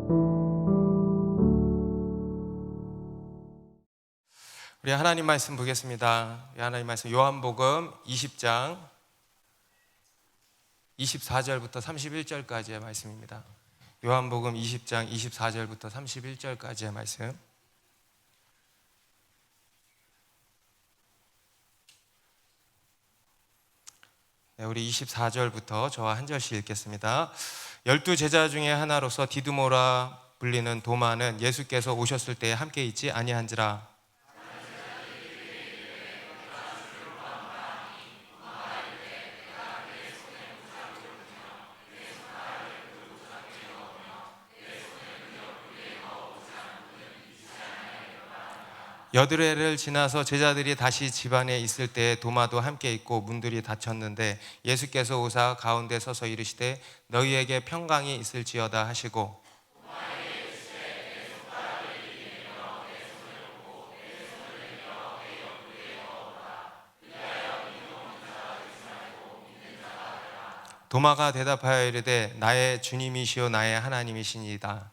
우리 하나님 말씀 보겠습니다. 하나님 말씀 요한복음 20장 24절부터 31절까지의 말씀입니다. 요한복음 20장 24절부터 31절까지의 말씀. 네, 우리 24절부터 저와 한 절씩 읽겠습니다. 12제자 중에 하나로서 디두모라 불리는 도마는 예수께서 오셨을 때에 함께 있지 아니한지라. 여드레를 지나서 제자들이 다시 집안에 있을 때 도마도 함께 있고 문들이 닫혔는데 예수께서 오사 가운데 서서 이르시되 너희에게 평강이 있을지어다 하시고 도마가 대답하여 이르되 나의 주님이시요 나의 하나님이시니이다.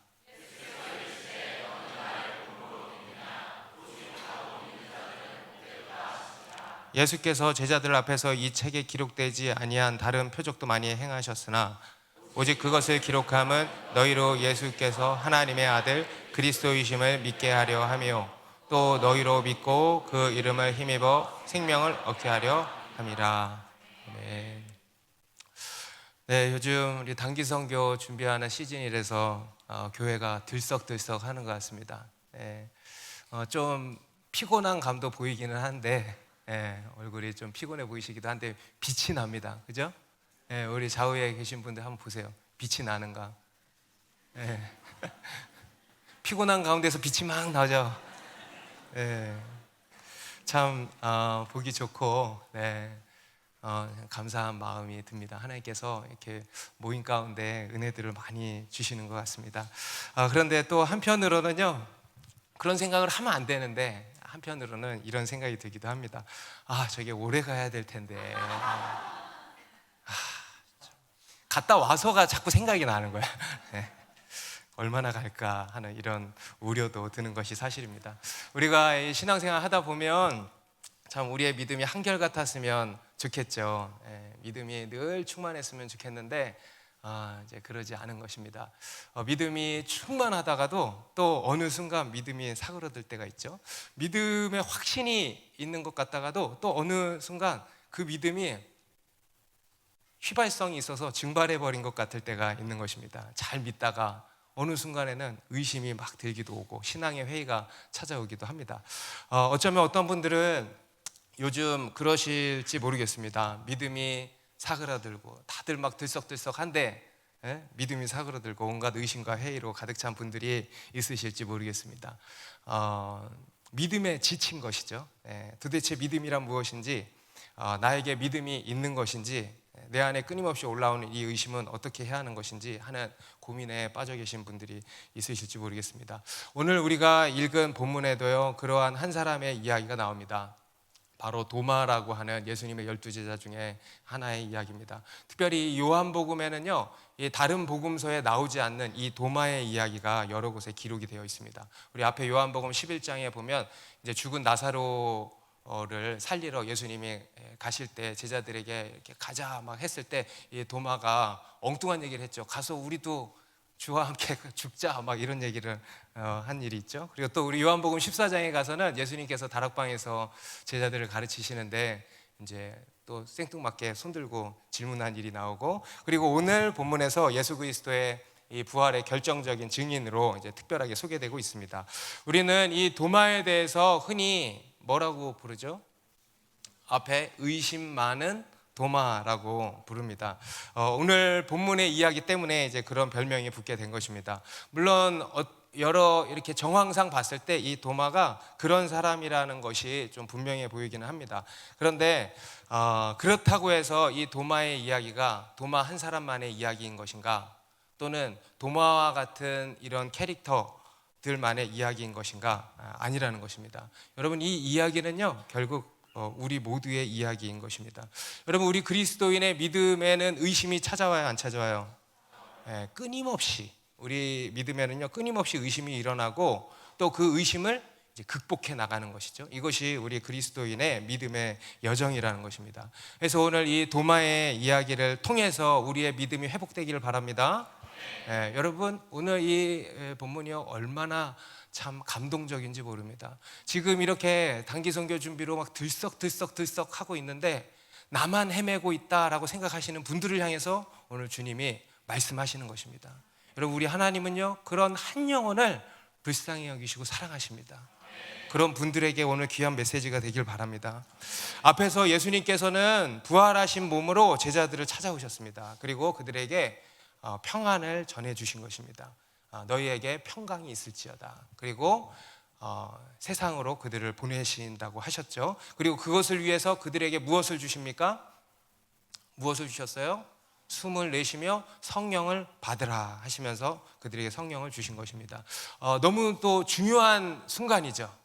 예수께서 제자들 앞에서 이 책에 기록되지 아니한 다른 표적도 많이 행하셨으나 오직 그것을 기록함은 너희로 예수께서 하나님의 아들 그리스도이심을 믿게 하려 함이요 또 너희로 믿고 그 이름을 힘입어 생명을 얻게 하려 함이라. 네, 요즘 우리 단기 선교 준비하는 시즌이라서 교회가 들썩들썩 하는 것 같습니다. 좀 피곤한 감도 보이기는 한데 얼굴이 좀 피곤해 보이시기도 한데 빛이 납니다. 그죠? 우리 좌우에 계신 분들 한번 보세요. 빛이 나는가? 피곤한 가운데서 빛이 막 나죠. 참 보기 좋고 감사한 마음이 듭니다. 하나님께서 이렇게 모임 가운데 은혜들을 많이 주시는 것 같습니다. 그런데 또 한편으로는요, 그런 생각을 하면 안 되는데 한편으로는 이런 생각이 들기도 합니다. 저게 오래 가야 될 텐데 갔다 와서가 자꾸 생각이 나는 거야. 얼마나 갈까 하는 이런 우려도 드는 것이 사실입니다. 우리가 신앙생활 하다 보면 참 우리의 믿음이 한결같았으면 좋겠죠. 믿음이 늘 충만했으면 좋겠는데 이제 그러지 않은 것입니다. 믿음이 충만하다가도 또 어느 순간 믿음이 사그러들 때가 있죠. 믿음에 확신이 있는 것 같다가도 또 어느 순간 그 믿음이 휘발성이 있어서 증발해버린 것 같을 때가 있는 것입니다. 잘 믿다가 어느 순간에는 의심이 막 들기도 오고 신앙의 회의가 찾아오기도 합니다. 어쩌면 어떤 분들은 요즘 그러실지 모르겠습니다. 믿음이 사그라들고 다들 막 들썩들썩한데 믿음이 사그라들고 온갖 의심과 회의로 가득 찬 분들이 있으실지 모르겠습니다. 믿음에 지친 것이죠. 도대체 믿음이란 무엇인지, 나에게 믿음이 있는 것인지, 내 안에 끊임없이 올라오는 이 의심은 어떻게 해야 하는 것인지 하는 고민에 빠져 계신 분들이 있으실지 모르겠습니다. 오늘 우리가 읽은 본문에도요, 그러한 한 사람의 이야기가 나옵니다. 바로 도마라고 하는 예수님의 12제자 중에 하나의 이야기입니다. 특별히 요한복음에는요, 다른 복음서에 나오지 않는 이 도마의 이야기가 여러 곳에 기록이 되어 있습니다. 우리 앞에 요한복음 11장에 보면 이제 죽은 나사로를 살리러 예수님이 가실 때 제자들에게 이렇게 가자 막 했을 때 이 도마가 엉뚱한 얘기를 했죠. 가서 우리도 주와 함께 죽자 막 이런 얘기를 한 일이 있죠. 그리고 또 우리 요한복음 14장에 가서는 예수님께서 다락방에서 제자들을 가르치시는데 이제 또 생뚱맞게 손들고 질문한 일이 나오고, 그리고 오늘 본문에서 예수 그리스도의 이 부활의 결정적인 증인으로 이제 특별하게 소개되고 있습니다. 우리는 이 도마에 대해서 흔히 뭐라고 부르죠? 앞에 의심 많은 도마라고 부릅니다. 오늘 본문의 이야기 때문에 이제 그런 별명이 붙게 된 것입니다. 물론 여러 이렇게 정황상 봤을 때 이 도마가 그런 사람이라는 것이 좀 분명해 보이기는 합니다. 그런데 그렇다고 해서 이 도마의 이야기가 도마 한 사람만의 이야기인 것인가, 또는 도마와 같은 이런 캐릭터들만의 이야기인 것인가, 아니라는 것입니다. 여러분, 이 이야기는요 결국 우리 모두의 이야기인 것입니다. 여러분, 우리 그리스도인의 믿음에는 의심이 찾아와요, 안 찾아와요? 끊임없이 우리 믿음에는요, 끊임없이 의심이 일어나고 또 그 의심을 이제 극복해 나가는 것이죠. 이것이 우리 그리스도인의 믿음의 여정이라는 것입니다. 그래서 오늘 이 도마의 이야기를 통해서 우리의 믿음이 회복되기를 바랍니다. 여러분, 오늘 이 본문이요, 얼마나 참 감동적인지 모릅니다. 지금 이렇게 단기 선교 준비로 막 들썩 하고 있는데 나만 헤매고 있다라고 생각하시는 분들을 향해서 오늘 주님이 말씀하시는 것입니다. 여러분, 우리 하나님은요, 그런 한 영혼을 불쌍히 여기시고 사랑하십니다. 그런 분들에게 오늘 귀한 메시지가 되길 바랍니다. 앞에서 예수님께서는 부활하신 몸으로 제자들을 찾아오셨습니다. 그리고 그들에게 평안을 전해주신 것입니다. 너희에게 평강이 있을지어다. 그리고 세상으로 그들을 보내신다고 하셨죠. 그리고 그것을 위해서 그들에게 무엇을 주십니까? 무엇을 주셨어요? 숨을 내쉬며 성령을 받으라 하시면서 그들에게 성령을 주신 것입니다. 너무 또 중요한 순간이죠.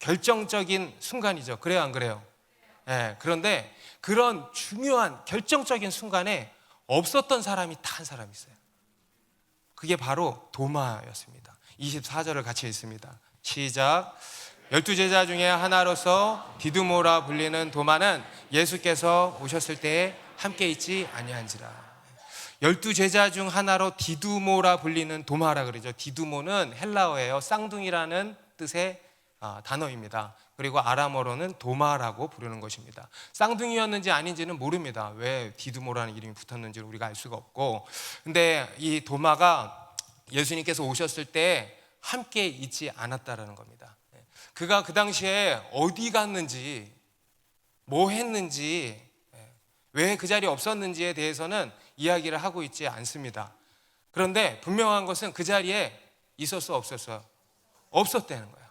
결정적인 순간이죠. 그래요, 안 그래요? 그런데 그런 중요한 결정적인 순간에 없었던 사람이 단 한 사람이 있어요. 그게 바로 도마였습니다. 24절을 같이 읽습니다. 시작. 12제자 중에 하나로서 디두모라 불리는 도마는 예수께서 오셨을 때에 함께 있지 아니한지라. 12제자 중 하나로 디두모라 불리는 도마라 그러죠. 디두모는 헬라어예요. 쌍둥이라는 뜻의 단어입니다. 그리고 아람어로는 도마라고 부르는 것입니다. 쌍둥이였는지 아닌지는 모릅니다. 왜 디두모라는 이름이 붙었는지를 우리가 알 수가 없고, 근데 이 도마가 예수님께서 오셨을 때 함께 있지 않았다라는 겁니다. 그가 그 당시에 어디 갔는지, 뭐 했는지, 왜 그 자리에 없었는지에 대해서는 이야기를 하고 있지 않습니다. 그런데 분명한 것은 그 자리에 있었어, 없었어요? 없었다는 거예요.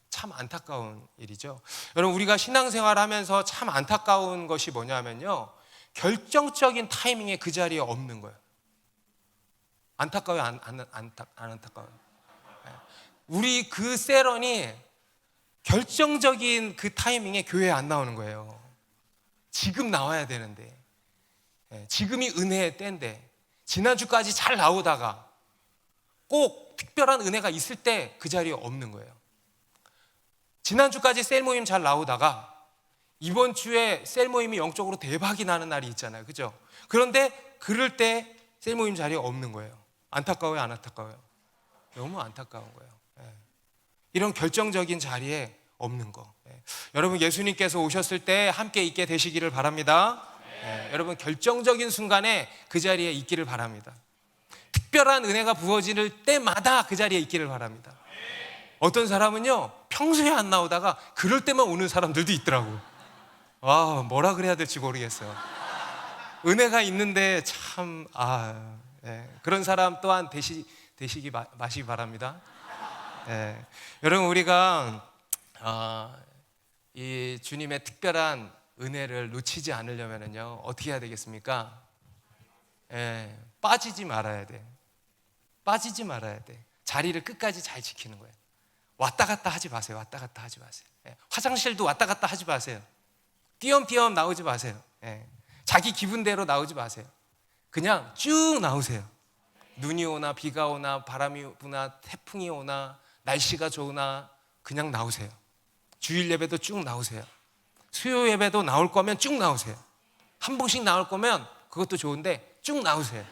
참 안타까운 일이죠. 여러분, 우리가 신앙생활을 하면서 참 안타까운 것이 뭐냐면요, 결정적인 타이밍에 그 자리에 없는 거예요. 안타까워요? 안 안타까워요? 우리 그 세런이 결정적인 그 타이밍에 교회에 안 나오는 거예요. 지금 나와야 되는데, 지금이 은혜의 때인데, 지난주까지 잘 나오다가 꼭 특별한 은혜가 있을 때 그 자리에 없는 거예요. 지난주까지 셀 모임 잘 나오다가 이번 주에 셀 모임이 영적으로 대박이 나는 날이 있잖아요. 그죠? 그런데 그럴 때 셀 모임 자리에 없는 거예요. 안타까워요, 안 안타까워요? 너무 안타까운 거예요. 이런 결정적인 자리에 없는 거. 여러분, 예수님께서 오셨을 때 함께 있게 되시기를 바랍니다. 여러분, 결정적인 순간에 그 자리에 있기를 바랍니다. 특별한 은혜가 부어질 때마다 그 자리에 있기를 바랍니다. 어떤 사람은요, 평소에 안 나오다가 그럴 때만 오는 사람들도 있더라고요. 뭐라 그래야 될지 모르겠어요. 은혜가 있는데 참 그런 사람 또한 되시기 마시기 바랍니다. 여러분, 우리가 이 주님의 특별한 은혜를 놓치지 않으려면요, 어떻게 해야 되겠습니까? 빠지지 말아야 돼. 빠지지 말아야 돼. 자리를 끝까지 잘 지키는 거예요. 왔다 갔다 하지 마세요. 왔다 갔다 하지 마세요. 화장실도 왔다 갔다 하지 마세요. 띄엄띄엄 나오지 마세요. 자기 기분대로 나오지 마세요. 그냥 쭉 나오세요. 눈이 오나 비가 오나 바람이 부나 태풍이 오나 날씨가 좋으나 그냥 나오세요. 주일 예배도 쭉 나오세요. 수요 예배도 나올 거면 쭉 나오세요. 한 번씩 나올 거면 그것도 좋은데 쭉 나오세요.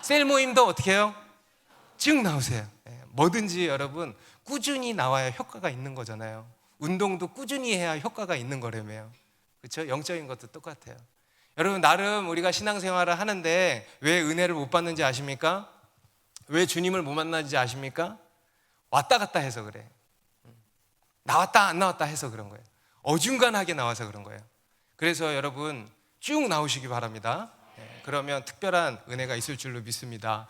셀 모임도 어떻게 해요? 쭉 나오세요. 뭐든지 여러분 꾸준히 나와야 효과가 있는 거잖아요. 운동도 꾸준히 해야 효과가 있는 거라며요. 그렇죠? 영적인 것도 똑같아요. 여러분, 나름 우리가 신앙생활을 하는데 왜 은혜를 못 받는지 아십니까? 왜 주님을 못 만나는지 아십니까? 왔다 갔다 해서 그래. 나왔다 안 나왔다 해서 그런 거예요. 어중간하게 나와서 그런 거예요. 그래서 여러분 쭉 나오시기 바랍니다. 그러면 특별한 은혜가 있을 줄로 믿습니다.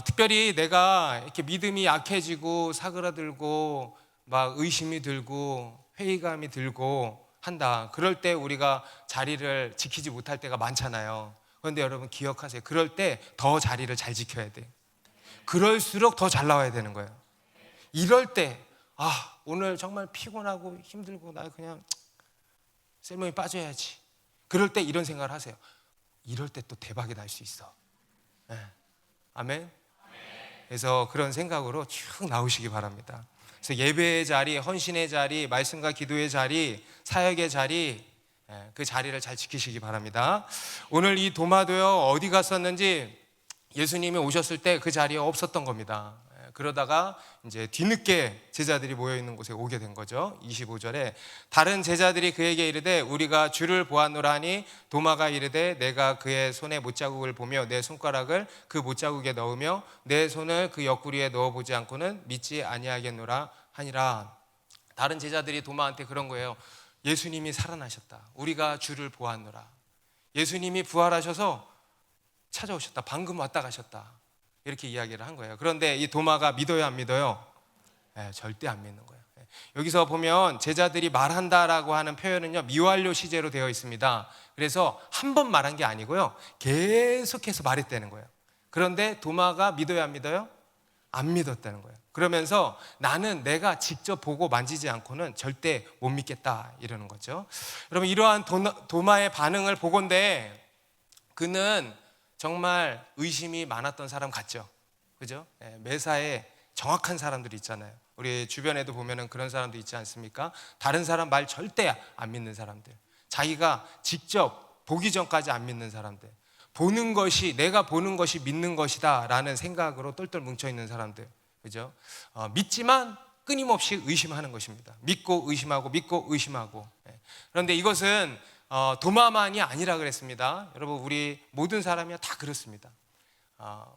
특별히 내가 이렇게 믿음이 약해지고 사그라들고 막 의심이 들고 회의감이 들고 한다. 그럴 때 우리가 자리를 지키지 못할 때가 많잖아요. 그런데 여러분 기억하세요. 그럴 때 더 자리를 잘 지켜야 돼. 그럴수록 더 잘 나와야 되는 거예요. 이럴 때 오늘 정말 피곤하고 힘들고 나 그냥 셀모임 빠져야지. 그럴 때 이런 생각을 하세요. 이럴 때 또 대박이 날 수 있어. 아멘. 그래서 그런 생각으로 쭉 나오시기 바랍니다. 그래서 예배의 자리, 헌신의 자리, 말씀과 기도의 자리, 사역의 자리, 그 자리를 잘 지키시기 바랍니다. 오늘 이 도마도요, 어디 갔었는지 예수님이 오셨을 때 그 자리에 없었던 겁니다. 그러다가 이제 뒤늦게 제자들이 모여 있는 곳에 오게 된 거죠. 25절에 다른 제자들이 그에게 이르되 우리가 주를 보았노라 하니 도마가 이르되 내가 그의 손에 못자국을 보며 내 손가락을 그 못자국에 넣으며 내 손을 그 옆구리에 넣어보지 않고는 믿지 아니하겠노라 하니라. 다른 제자들이 도마한테 그런 거예요. 예수님이 살아나셨다. 우리가 주를 보았노라. 예수님이 부활하셔서 찾아오셨다. 방금 왔다 가셨다. 이렇게 이야기를 한 거예요. 그런데 이 도마가 믿어요, 안 믿어요? 절대 안 믿는 거예요. 여기서 보면 제자들이 말한다라고 하는 표현은요, 미완료 시제로 되어 있습니다. 그래서 한 번 말한 게 아니고요, 계속해서 말했다는 거예요. 그런데 도마가 믿어요, 안 믿어요? 안 믿었다는 거예요. 그러면서 나는 내가 직접 보고 만지지 않고는 절대 못 믿겠다 이러는 거죠. 여러분, 이러한 도마의 반응을 보건대 그는 정말 의심이 많았던 사람 같죠. 그죠? 매사에 정확한 사람들이 있잖아요. 우리 주변에도 보면은 그런 사람도 있지 않습니까? 다른 사람 말 절대 안 믿는 사람들, 자기가 직접 보기 전까지 안 믿는 사람들, 보는 것이, 내가 보는 것이 믿는 것이다 라는 생각으로 똘똘 뭉쳐있는 사람들, 그죠? 믿지만 끊임없이 의심하는 것입니다. 믿고 의심하고 믿고 의심하고. 그런데 이것은 도마만이 아니라 그랬습니다. 여러분, 우리 모든 사람이 다 그렇습니다.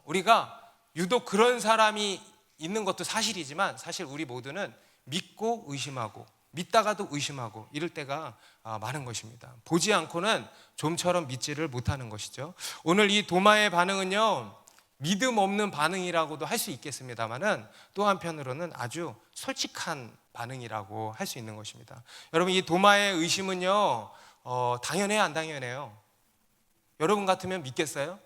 우리가 유독 그런 사람이 있는 것도 사실이지만 사실 우리 모두는 믿고 의심하고 믿다가도 의심하고 이럴 때가 많은 것입니다. 보지 않고는 좀처럼 믿지를 못하는 것이죠. 오늘 이 도마의 반응은요, 믿음 없는 반응이라고도 할 수 있겠습니다만은 또 한편으로는 아주 솔직한 반응이라고 할 수 있는 것입니다. 여러분, 이 도마의 의심은요, 당연해요, 안 당연해요? 여러분 같으면 믿겠어요?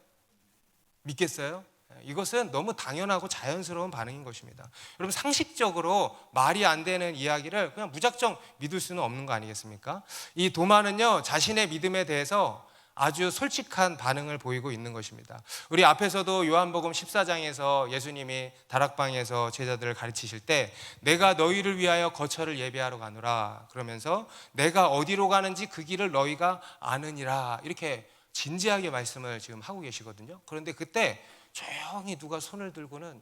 믿겠어요? 이것은 너무 당연하고 자연스러운 반응인 것입니다. 여러분, 상식적으로 말이 안 되는 이야기를 그냥 무작정 믿을 수는 없는 거 아니겠습니까? 이 도마는요, 자신의 믿음에 대해서 아주 솔직한 반응을 보이고 있는 것입니다. 우리 앞에서도 요한복음 14장에서 예수님이 다락방에서 제자들을 가르치실 때 내가 너희를 위하여 거처를 예비하러 가노라 그러면서 내가 어디로 가는지 그 길을 너희가 아느니라 이렇게 진지하게 말씀을 지금 하고 계시거든요. 그런데 그때 조용히 누가 손을 들고는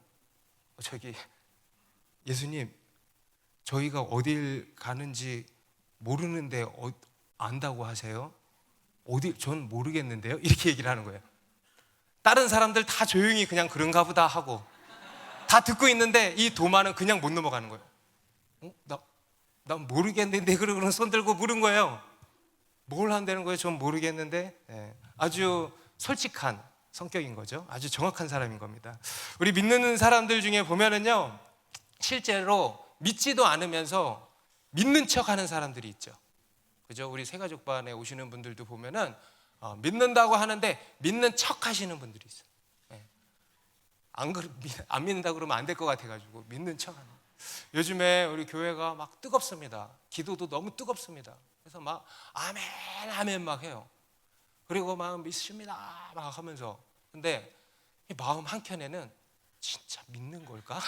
저기 예수님, 저희가 어딜 가는지 모르는데 안다고 하세요? 전 모르겠는데요? 이렇게 얘기를 하는 거예요. 다른 사람들 다 조용히 그냥 그런가 보다 하고 다 듣고 있는데 이 도마는 그냥 못 넘어가는 거예요. 나 모르겠는데 그러고는 손 들고 물은 거예요. 뭘 한다는 거예요? 전 모르겠는데. 아주 솔직한 성격인 거죠. 아주 정확한 사람인 겁니다. 우리 믿는 사람들 중에 보면은요, 실제로 믿지도 않으면서 믿는 척 하는 사람들이 있죠. 그죠? 우리 새가족반에 오시는 분들도 보면은 믿는다고 하는데 믿는 척 하시는 분들이 있어요. 안 믿는다고 그러면 안 될 것 같아가지고 믿는 척 하는. 요즘에 우리 교회가 막 뜨겁습니다. 기도도 너무 뜨겁습니다. 그래서 막 아멘 아멘 막 해요. 그리고 막 믿습니다 막 하면서, 근데 이 마음 한켠에는 진짜 믿는 걸까?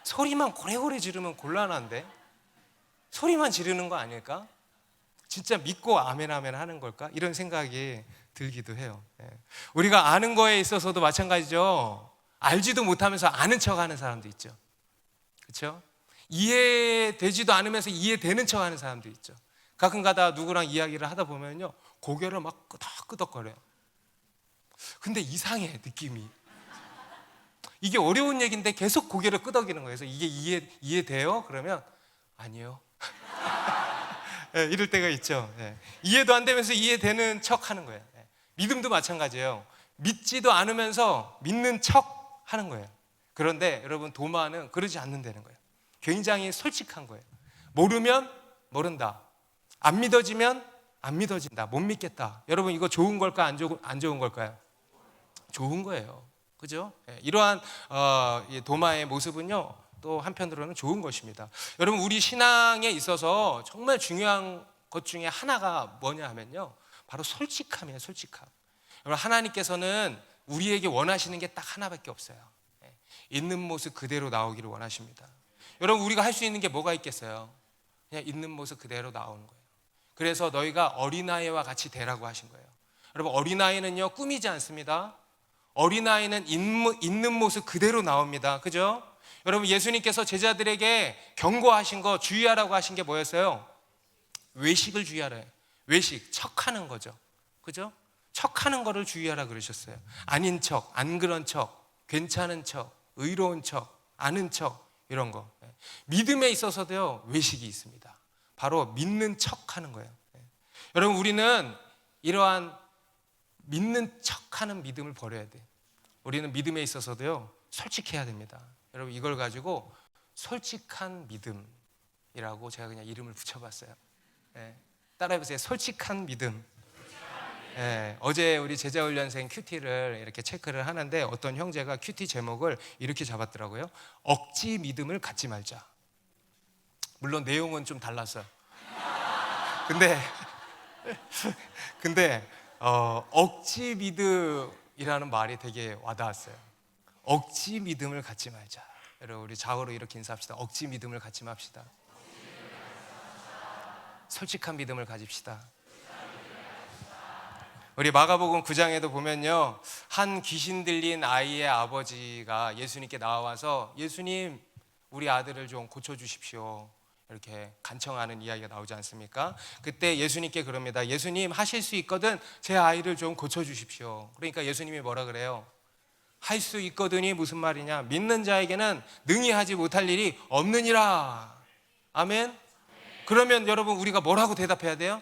소리만 고래고래 지르면 곤란한데 소리만 지르는 거 아닐까? 진짜 믿고 아멘 아멘 하는 걸까? 이런 생각이 들기도 해요. 우리가 아는 거에 있어서도 마찬가지죠. 알지도 못하면서 아는 척하는 사람도 있죠. 그렇죠? 이해되지도 않으면서 이해되는 척하는 사람도 있죠. 가끔가다 누구랑 이야기를 하다 보면요, 고개를 막 끄덕끄덕거려요. 근데 이상해, 느낌이. 이게 어려운 얘기인데 계속 고개를 끄덕이는 거예요. 그래서 이게 이해돼요? 그러면 아니요. 이럴 때가 있죠. 이해도 안 되면서 이해되는 척 하는 거예요. 믿음도 마찬가지예요. 믿지도 않으면서 믿는 척 하는 거예요. 그런데 여러분, 도마는 그러지 않는다는 거예요. 굉장히 솔직한 거예요. 모르면 모른다. 안 믿어지면 안 믿어진다. 못 믿겠다. 여러분, 이거 좋은 걸까? 안 좋은 걸까요? 좋은 거예요. 그죠? 이러한 도마의 모습은요, 또 한편으로는 좋은 것입니다. 여러분, 우리 신앙에 있어서 정말 중요한 것 중에 하나가 뭐냐 하면요, 바로 솔직함이에요. 솔직함. 여러분, 하나님께서는 우리에게 원하시는 게 딱 하나밖에 없어요. 있는 모습 그대로 나오기를 원하십니다. 여러분, 우리가 할 수 있는 게 뭐가 있겠어요? 그냥 있는 모습 그대로 나오는 거예요. 그래서 너희가 어린아이와 같이 되라고 하신 거예요. 여러분, 어린아이는요 꾸미지 않습니다. 어린아이는 있는 모습 그대로 나옵니다. 그죠? 여러분, 예수님께서 제자들에게 경고하신 거, 주의하라고 하신 게 뭐였어요? 외식을 주의하래요. 외식, 척하는 거죠. 그죠? 척하는 거를 주의하라 그러셨어요. 아닌 척, 안 그런 척, 괜찮은 척, 의로운 척, 아는 척, 이런 거. 믿음에 있어서도요 외식이 있습니다. 바로 믿는 척하는 거예요. 여러분, 우리는 이러한 믿는 척하는 믿음을 버려야 돼요. 우리는 믿음에 있어서도요 솔직해야 됩니다. 여러분, 이걸 가지고 솔직한 믿음이라고 제가 그냥 이름을 붙여봤어요. 따라해보세요. 솔직한 믿음. 어제 우리 제자훈련생 큐티를 이렇게 체크를 하는데 어떤 형제가 큐티 제목을 이렇게 잡았더라고요. 억지 믿음을 갖지 말자. 물론 내용은 좀 달랐어요. 근데 억지 믿음이라는 말이 되게 와닿았어요. 억지 믿음을 갖지 말자. 여러분, 우리 좌우로 이렇게 인사합시다. 억지 믿음을 갖지 맙시다. 솔직한 믿음을 가집시다. 우리 마가복음 9장에도 보면요, 한 귀신 들린 아이의 아버지가 예수님께 나와서 예수님, 우리 아들을 좀 고쳐주십시오, 이렇게 간청하는 이야기가 나오지 않습니까? 그때 예수님께 그럽니다. 예수님, 하실 수 있거든 제 아이를 좀 고쳐주십시오. 그러니까 예수님이 뭐라 그래요? 할 수 있거든이 무슨 말이냐? 믿는 자에게는 능히 하지 못할 일이 없느니라. 아멘? 그러면 여러분, 우리가 뭐라고 대답해야 돼요?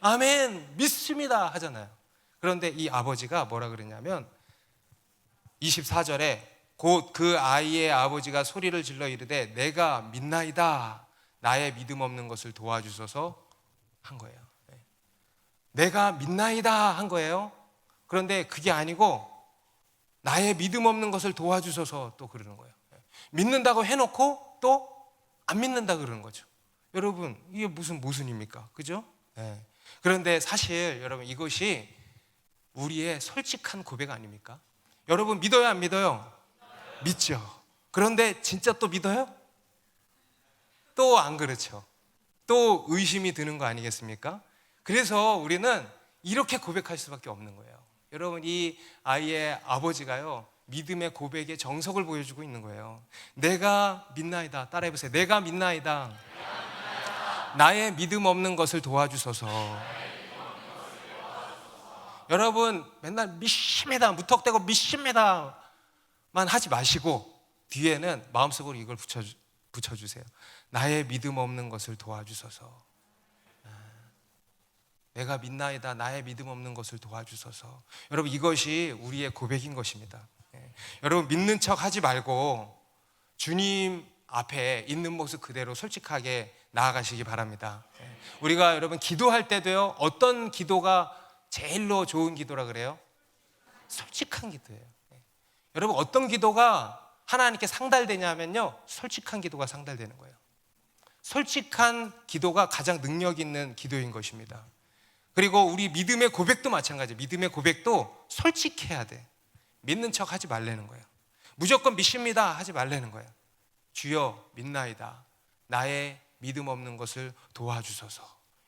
아멘, 믿습니다 하잖아요. 그런데 이 아버지가 뭐라 그러냐면 24절에 곧 그 아이의 아버지가 소리를 질러 이르되 내가 믿나이다, 나의 믿음 없는 것을 도와주소서 한 거예요. 내가 믿나이다 한 거예요. 그런데 그게 아니고 나의 믿음 없는 것을 도와주소서 또 그러는 거예요. 믿는다고 해놓고 또 안 믿는다 그러는 거죠. 여러분, 이게 무슨 모순입니까? 그죠? 그런데 사실 여러분, 이것이 우리의 솔직한 고백 아닙니까? 여러분, 믿어요 안 믿어요? 믿죠. 그런데 진짜 또 믿어요? 또 안 그렇죠. 또 의심이 드는 거 아니겠습니까? 그래서 우리는 이렇게 고백할 수밖에 없는 거예요. 여러분, 이 아이의 아버지가요 믿음의 고백의 정석을 보여주고 있는 거예요. 내가 믿나이다. 따라해보세요. 내가 믿나이다. 나의 믿음 없는 것을 도와주소서. 여러분, 맨날 믿습니다, 무턱대고 믿습니다만 하지 마시고 뒤에는 마음속으로 이걸 붙여주세요. 나의 믿음 없는 것을 도와주소서. 내가 믿나이다. 나의 믿음 없는 것을 도와주소서. 여러분, 이것이 우리의 고백인 것입니다. 여러분, 믿는 척 하지 말고 주님 앞에 있는 모습 그대로 솔직하게 나아가시기 바랍니다. 우리가 여러분 기도할 때도요, 어떤 기도가 제일로 좋은 기도라 그래요? 솔직한 기도예요. 여러분, 어떤 기도가 하나님께 상달되냐면요, 솔직한 기도가 상달되는 거예요. 솔직한 기도가 가장 능력 있는 기도인 것입니다. 그리고 우리 믿음의 고백도 마찬가지예요. 믿음의 고백도 솔직해야 돼. 믿는 척 하지 말라는 거예요. 무조건 믿습니다 하지 말라는 거예요. 주여 믿나이다. 나의 믿음 없는 것을 도와주소서.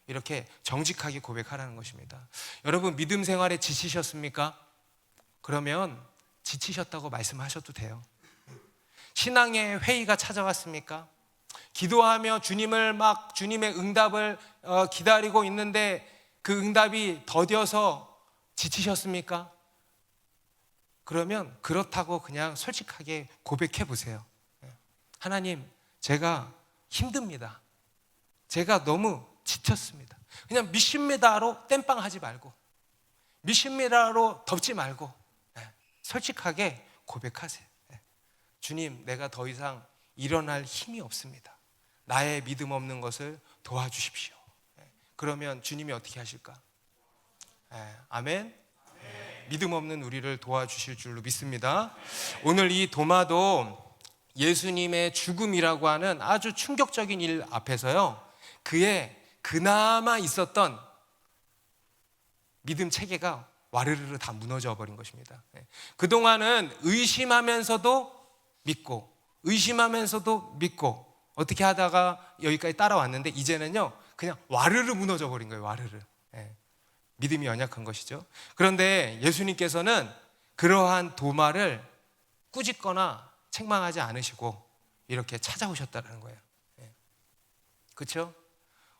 이렇게 정직하게 고백하라는 것입니다. 여러분, 믿음 생활에 지치셨습니까? 그러면 지치셨다고 말씀하셔도 돼요. 신앙의 회의가 찾아왔습니까? 기도하며 주님의 응답을 기다리고 있는데 그 응답이 더뎌서 지치셨습니까? 그러면 그렇다고 그냥 솔직하게 고백해 보세요. 하나님, 제가 힘듭니다. 제가 너무 지쳤습니다. 그냥 믿습니다로 땜빵 하지 말고, 믿습니다로 덮지 말고 솔직하게 고백하세요. 주님, 내가 더 이상 일어날 힘이 없습니다. 나의 믿음 없는 것을 도와주십시오. 그러면 주님이 어떻게 하실까? 아멘. 믿음 없는 우리를 도와주실 줄로 믿습니다. 오늘 이 도마도 예수님의 죽음이라고 하는 아주 충격적인 일 앞에서요, 그의 그나마 있었던 믿음 체계가 와르르 다 무너져 버린 것입니다. 그동안은 의심하면서도 믿고, 의심하면서도 믿고 어떻게 하다가 여기까지 따라왔는데 이제는요 그냥 와르르 무너져 버린 거예요. 와르르. 믿음이 연약한 것이죠. 그런데 예수님께서는 그러한 도마를 꾸짖거나 책망하지 않으시고 이렇게 찾아오셨다는 거예요. 그렇죠?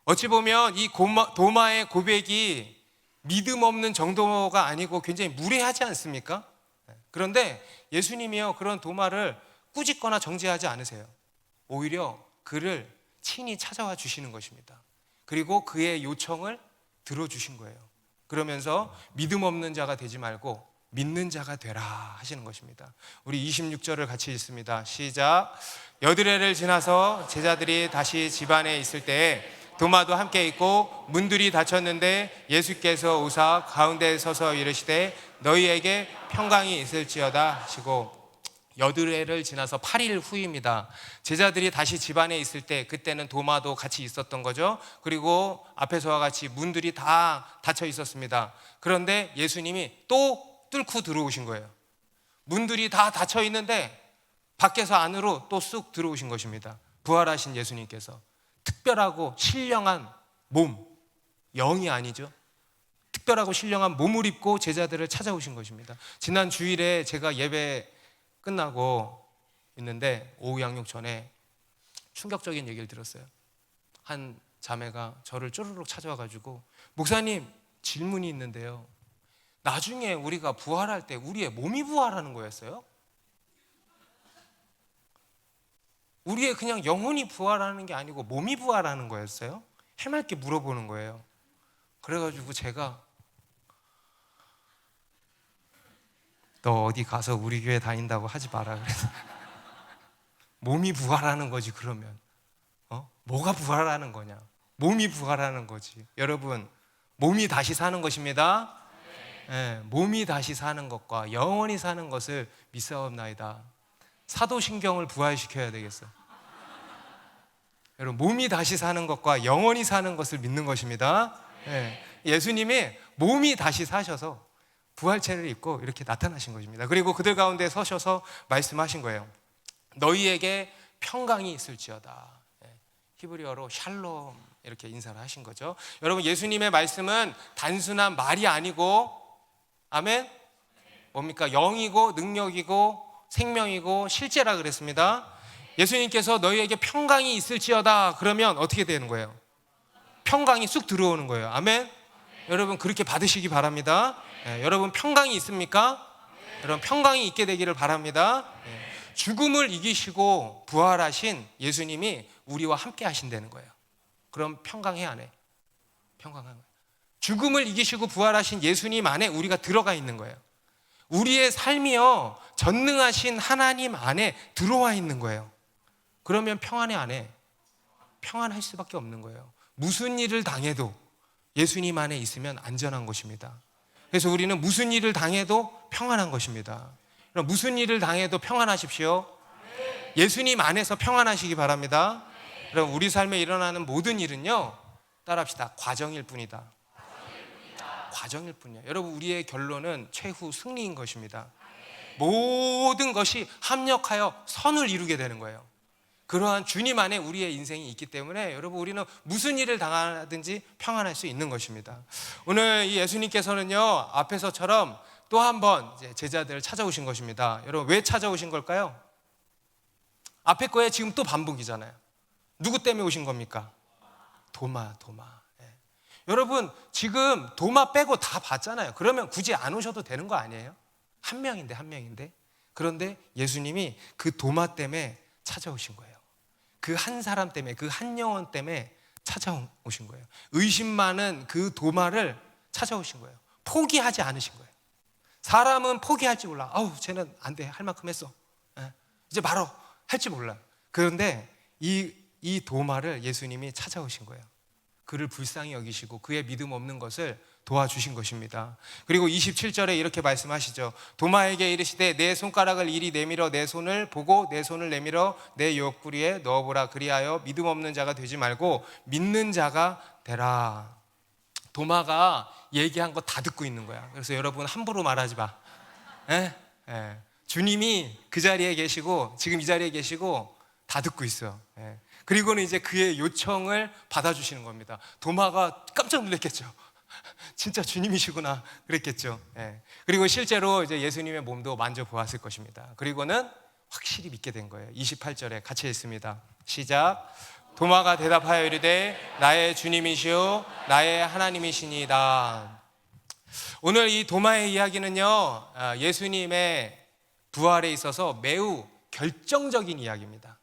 어찌 보면 이 도마의 고백이 믿음 없는 정도가 아니고 굉장히 무례하지 않습니까? 그런데 예수님이요 그런 도마를 꾸짖거나 정죄하지 않으세요. 오히려 그를 친히 찾아와 주시는 것입니다. 그리고 그의 요청을 들어주신 거예요. 그러면서 믿음 없는 자가 되지 말고 믿는 자가 되라 하시는 것입니다. 우리 26절을 같이 읽습니다. 시작. 여드레를 지나서 제자들이 다시 집안에 있을 때에 도마도 함께 있고 문들이 닫혔는데 예수께서 오사 가운데 서서 이르시되 너희에게 평강이 있을지어다 하시고, 여드레를 지나서 8일 후입니다. 제자들이 다시 집안에 있을 때 그때는 도마도 같이 있었던 거죠. 그리고 앞에서와 같이 문들이 다 닫혀 있었습니다. 그런데 예수님이 또 뚫고 들어오신 거예요. 문들이 다 닫혀 있는데 밖에서 안으로 또 쑥 들어오신 것입니다. 부활하신 예수님께서 특별하고 신령한 몸, 영이 아니죠. 특별하고 신령한 몸을 입고 제자들을 찾아오신 것입니다. 지난 주일에 제가 예배 끝나고 있는데 오후 양육 전에 충격적인 얘기를 들었어요. 한 자매가 저를 쪼르륵 찾아와가지고 목사님 질문이 있는데요, 나중에 우리가 부활할 때 우리의 몸이 부활하는 거였어요? 우리의 그냥 영혼이 부활하는 게 아니고 몸이 부활하는 거였어요? 해맑게 물어보는 거예요. 그래가지고 제가 너 어디 가서 우리 교회 다닌다고 하지 마라 그래서 몸이 부활하는 거지. 그러면 뭐가 부활하는 거냐? 몸이 부활하는 거지. 여러분, 몸이 다시 사는 것입니다. 몸이 다시 사는 것과 영원히 사는 것을 믿사옵나이다. 사도신경을 부활시켜야 되겠어. 여러분, 몸이 다시 사는 것과 영원히 사는 것을 믿는 것입니다. 예수님이 몸이 다시 사셔서 부활체를 입고 이렇게 나타나신 것입니다. 그리고 그들 가운데 서셔서 말씀하신 거예요. 너희에게 평강이 있을지어다. 히브리어로 샬롬 이렇게 인사를 하신 거죠. 여러분, 예수님의 말씀은 단순한 말이 아니고, 아멘? 뭡니까? 영이고 능력이고 생명이고 실제라 그랬습니다. 예수님께서 너희에게 평강이 있을지어다 그러면 어떻게 되는 거예요? 평강이 쑥 들어오는 거예요. 아멘? 여러분, 그렇게 받으시기 바랍니다. 여러분, 평강이 있습니까? 여러분, 평강이 있게 되기를 바랍니다. 죽음을 이기시고 부활하신 예수님이 우리와 함께 하신다는 거예요. 그럼 평강해 안 해? 평강한 거예요. 죽음을 이기시고 부활하신 예수님 안에 우리가 들어가 있는 거예요. 우리의 삶이요 전능하신 하나님 안에 들어와 있는 거예요. 그러면 평안해 안 해? 평안할 수밖에 없는 거예요. 무슨 일을 당해도 예수님 안에 있으면 안전한 것입니다. 그래서 우리는 무슨 일을 당해도 평안한 것입니다. 그럼 무슨 일을 당해도 평안하십시오. 예수님 안에서 평안하시기 바랍니다. 그럼 우리 삶에 일어나는 모든 일은요, 따라합시다. 과정일 뿐이다. 과정일 뿐이야. 여러분, 우리의 결론은 최후 승리인 것입니다. 모든 것이 합력하여 선을 이루게 되는 거예요. 그러한 주님 안에 우리의 인생이 있기 때문에 여러분, 우리는 무슨 일을 당하든지 평안할 수 있는 것입니다. 오늘 이 예수님께서는요, 앞에서처럼 또 한 번 제자들을 찾아오신 것입니다. 여러분, 왜 찾아오신 걸까요? 앞에 거에 지금 또 반복이잖아요. 누구 때문에 오신 겁니까? 도마. 여러분, 지금 도마 빼고 다 봤잖아요. 그러면 굳이 안 오셔도 되는 거 아니에요? 한 명인데. 그런데 예수님이 그 도마 때문에 찾아오신 거예요. 그 한 사람 때문에, 그 한 영혼 때문에 찾아오신 거예요. 의심 많은 그 도마를 찾아오신 거예요. 포기하지 않으신 거예요. 사람은 포기할지 몰라. 쟤는 안 돼. 할 만큼 했어. 이제 바로 할지 몰라. 그런데 이 도마를 예수님이 찾아오신 거예요. 그를 불쌍히 여기시고 그의 믿음 없는 것을 도와주신 것입니다. 그리고 27절에 이렇게 말씀하시죠. 도마에게 이르시되 내 손가락을 이리 내밀어 내 손을 보고 내 손을 내밀어 내 옆구리에 넣어보라. 그리하여 믿음 없는 자가 되지 말고 믿는 자가 되라. 도마가 얘기한 거 다 듣고 있는 거야. 그래서 여러분 함부로 말하지 마. 예? 예. 주님이 그 자리에 계시고 지금 이 자리에 계시고 다 듣고 있어요. 예. 그리고는 이제 그의 요청을 받아주시는 겁니다. 도마가 깜짝 놀랐겠죠. 진짜 주님이시구나 그랬겠죠. 예. 그리고 실제로 이제 예수님의 몸도 만져보았을 것입니다. 그리고는 확실히 믿게 된 거예요. 28절에 같이 읽습니다. 시작. 도마가 대답하여 이르되 나의 주님이시오 나의 하나님이시니이다. 오늘 이 도마의 이야기는요, 예수님의 부활에 있어서 매우 결정적인 이야기입니다.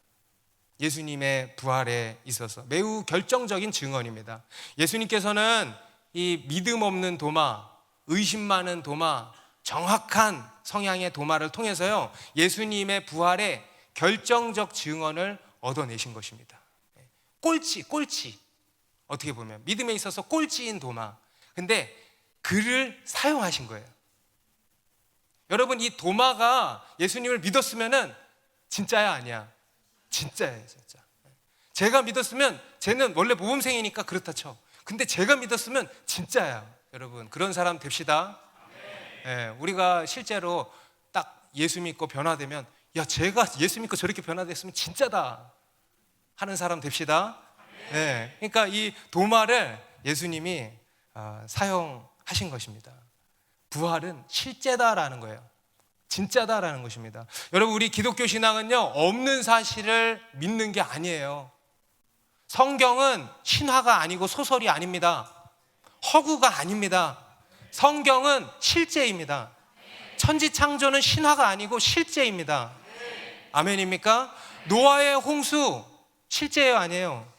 예수님의 부활에 있어서 매우 결정적인 증언입니다. 예수님께서는 이 믿음 없는 도마, 의심 많은 도마, 정확한 성향의 도마를 통해서요, 예수님의 부활의 결정적 증언을 얻어내신 것입니다. 꼴찌. 어떻게 보면 믿음에 있어서 꼴찌인 도마. 근데 그를 사용하신 거예요. 여러분, 이 도마가 예수님을 믿었으면은 진짜야 아니야? 진짜예요, 진짜. 제가 믿었으면, 쟤는 원래 모범생이니까 그렇다 쳐. 근데 제가 믿었으면 진짜야. 여러분, 그런 사람 됩시다. 예, 우리가 실제로 딱 예수 믿고 변화되면, 야, 제가 예수 믿고 저렇게 변화됐으면 진짜다 하는 사람 됩시다. 예, 그러니까 이 도마를 예수님이 사용하신 것입니다. 부활은 실제다라는 거예요. 진짜다라는 것입니다. 여러분, 우리 기독교 신앙은요, 없는 사실을 믿는 게 아니에요. 성경은 신화가 아니고 소설이 아닙니다. 허구가 아닙니다. 성경은 실제입니다. 천지창조는 신화가 아니고 실제입니다. 아멘입니까? 노아의 홍수 실제예요, 아니에요?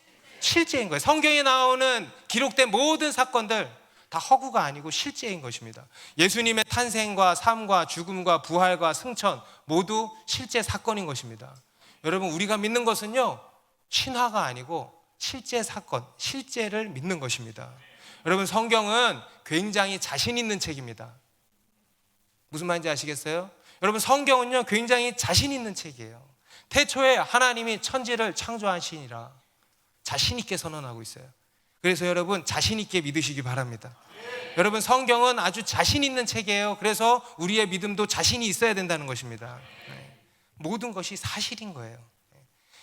실제인 거예요. 성경에 나오는 기록된 모든 사건들 다 허구가 아니고 실제인 것입니다. 예수님의 탄생과 삶과 죽음과 부활과 승천 모두 실제 사건인 것입니다. 여러분, 우리가 믿는 것은요, 신화가 아니고 실제 사건, 실제를 믿는 것입니다. 여러분, 성경은 굉장히 자신 있는 책입니다. 무슨 말인지 아시겠어요? 여러분, 성경은요, 굉장히 자신 있는 책이에요. 태초에 하나님이 천지를 창조하시니라 자신 있게 선언하고 있어요. 그래서 여러분, 자신 있게 믿으시기 바랍니다. 여러분, 성경은 아주 자신 있는 책이에요. 그래서 우리의 믿음도 자신이 있어야 된다는 것입니다. 모든 것이 사실인 거예요.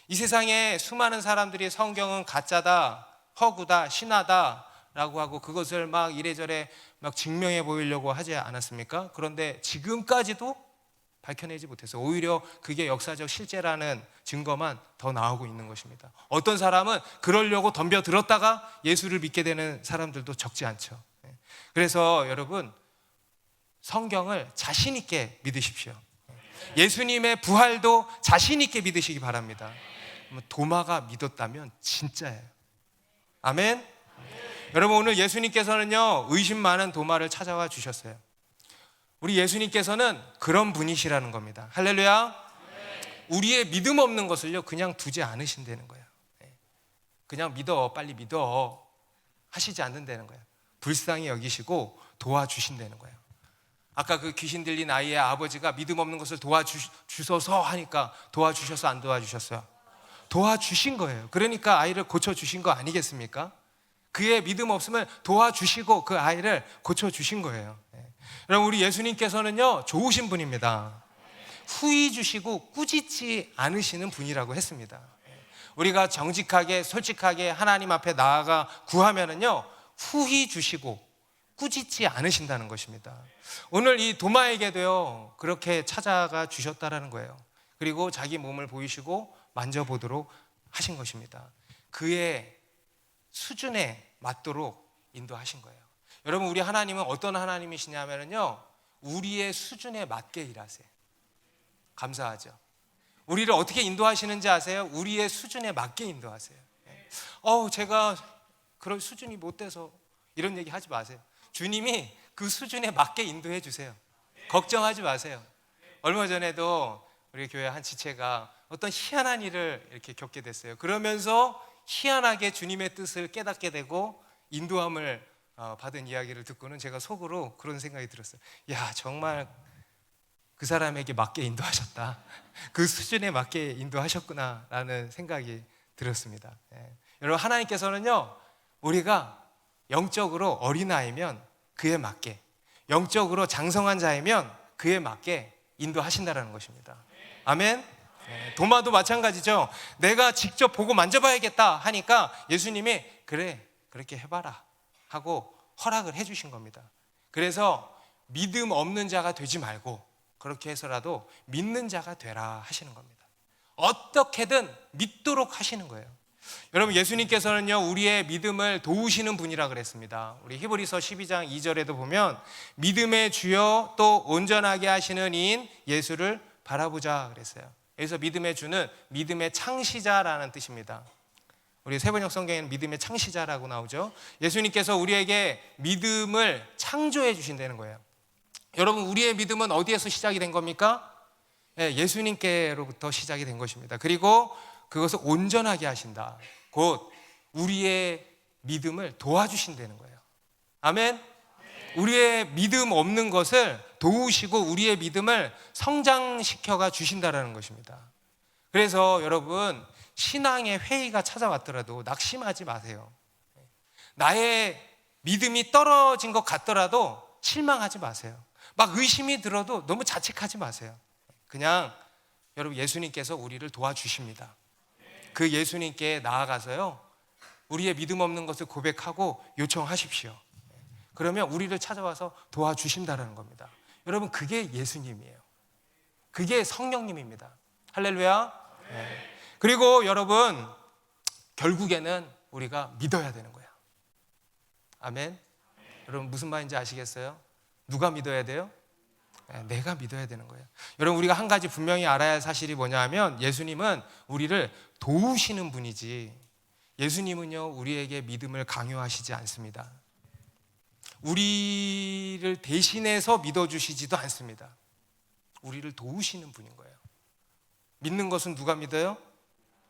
이 세상에 수많은 사람들이 성경은 가짜다, 허구다, 신화다 라고 하고 그것을 막 이래저래 막 증명해 보이려고 하지 않았습니까? 그런데 지금까지도 밝혀내지 못해서 오히려 그게 역사적 실제라는 증거만 더 나오고 있는 것입니다. 어떤 사람은 그러려고 덤벼들었다가 예수를 믿게 되는 사람들도 적지 않죠. 그래서 여러분, 성경을 자신 있게 믿으십시오. 예수님의 부활도 자신 있게 믿으시기 바랍니다. 도마가 믿었다면 진짜예요. 아멘. 여러분, 오늘 예수님께서는요, 의심 많은 도마를 찾아와 주셨어요. 우리 예수님께서는 그런 분이시라는 겁니다. 할렐루야. 우리의 믿음 없는 것을요, 그냥 두지 않으신다는 거예요. 그냥 믿어, 빨리 믿어 하시지 않는다는 거예요. 불쌍히 여기시고 도와주신다는 거예요. 아까 그 귀신 들린 아이의 아버지가 믿음 없는 것을 도와주소서 하니까 도와주셔서 안 도와주셨어요? 도와주신 거예요. 그러니까 아이를 고쳐주신 거 아니겠습니까? 그의 믿음 없음을 도와주시고 그 아이를 고쳐주신 거예요. 여러분, 우리 예수님께서는요, 좋으신 분입니다. 후히 주시고 꾸짖지 않으시는 분이라고 했습니다. 우리가 정직하게 솔직하게 하나님 앞에 나아가 구하면은요, 후히 주시고 꾸짖지 않으신다는 것입니다. 오늘 이 도마에게도요, 그렇게 찾아가 주셨다라는 거예요. 그리고 자기 몸을 보이시고 만져보도록 하신 것입니다. 그의 수준에 맞도록 인도하신 거예요. 여러분, 우리 하나님은 어떤 하나님이시냐면요, 우리의 수준에 맞게 일하세요. 감사하죠? 우리를 어떻게 인도하시는지 아세요? 우리의 수준에 맞게 인도하세요. 제가 그럴 수준이 못 돼서 이런 얘기 하지 마세요. 주님이 그 수준에 맞게 인도해 주세요. 걱정하지 마세요. 얼마 전에도 우리 교회 한 지체가 어떤 희한한 일을 이렇게 겪게 됐어요. 그러면서 희한하게 주님의 뜻을 깨닫게 되고 인도함을 받은 이야기를 듣고는 제가 속으로 그런 생각이 들었어요. 야, 정말 그 사람에게 맞게 인도하셨다. 그 수준에 맞게 인도하셨구나 라는 생각이 들었습니다. 여러분, 하나님께서는요, 우리가 영적으로 어린아이면 그에 맞게, 영적으로 장성한 자이면 그에 맞게 인도하신다라는 것입니다. 아멘. 도마도 마찬가지죠. 내가 직접 보고 만져봐야겠다 하니까 예수님이 그래 그렇게 해봐라 하고 허락을 해주신 겁니다. 그래서 믿음 없는 자가 되지 말고 그렇게 해서라도 믿는 자가 되라 하시는 겁니다. 어떻게든 믿도록 하시는 거예요. 여러분, 예수님께서는요 우리의 믿음을 도우시는 분이라 그랬습니다. 우리 히브리서 12장 2절에도 보면 믿음의 주여 또 온전하게 하시는 이인 예수를 바라보자 그랬어요. 여기서 믿음의 주는 믿음의 창시자라는 뜻입니다. 우리 세번역 성경에는 믿음의 창시자라고 나오죠. 예수님께서 우리에게 믿음을 창조해 주신다는 거예요. 여러분, 우리의 믿음은 어디에서 시작이 된 겁니까? 예수님께로부터 시작이 된 것입니다. 그리고 그것을 온전하게 하신다. 곧 우리의 믿음을 도와주신다는 거예요. 아멘. 우리의 믿음 없는 것을 도우시고 우리의 믿음을 성장시켜가 주신다라는 것입니다. 그래서 여러분, 신앙의 회의가 찾아왔더라도 낙심하지 마세요. 나의 믿음이 떨어진 것 같더라도 실망하지 마세요. 막 의심이 들어도 너무 자책하지 마세요. 그냥 여러분, 예수님께서 우리를 도와주십니다. 그 예수님께 나아가서요 우리의 믿음 없는 것을 고백하고 요청하십시오. 그러면 우리를 찾아와서 도와주신다는 겁니다. 여러분, 그게 예수님이에요. 그게 성령님입니다. 할렐루야. 그리고 여러분, 결국에는 우리가 믿어야 되는 거예요. 아멘. 여러분, 무슨 말인지 아시겠어요? 누가 믿어야 돼요? 내가 믿어야 되는 거예요. 여러분, 우리가 한 가지 분명히 알아야 할 사실이 뭐냐 하면 예수님은 우리를 도우시는 분이지 예수님은요 우리에게 믿음을 강요하시지 않습니다. 우리를 대신해서 믿어주시지도 않습니다. 우리를 도우시는 분인 거예요. 믿는 것은 누가 믿어요?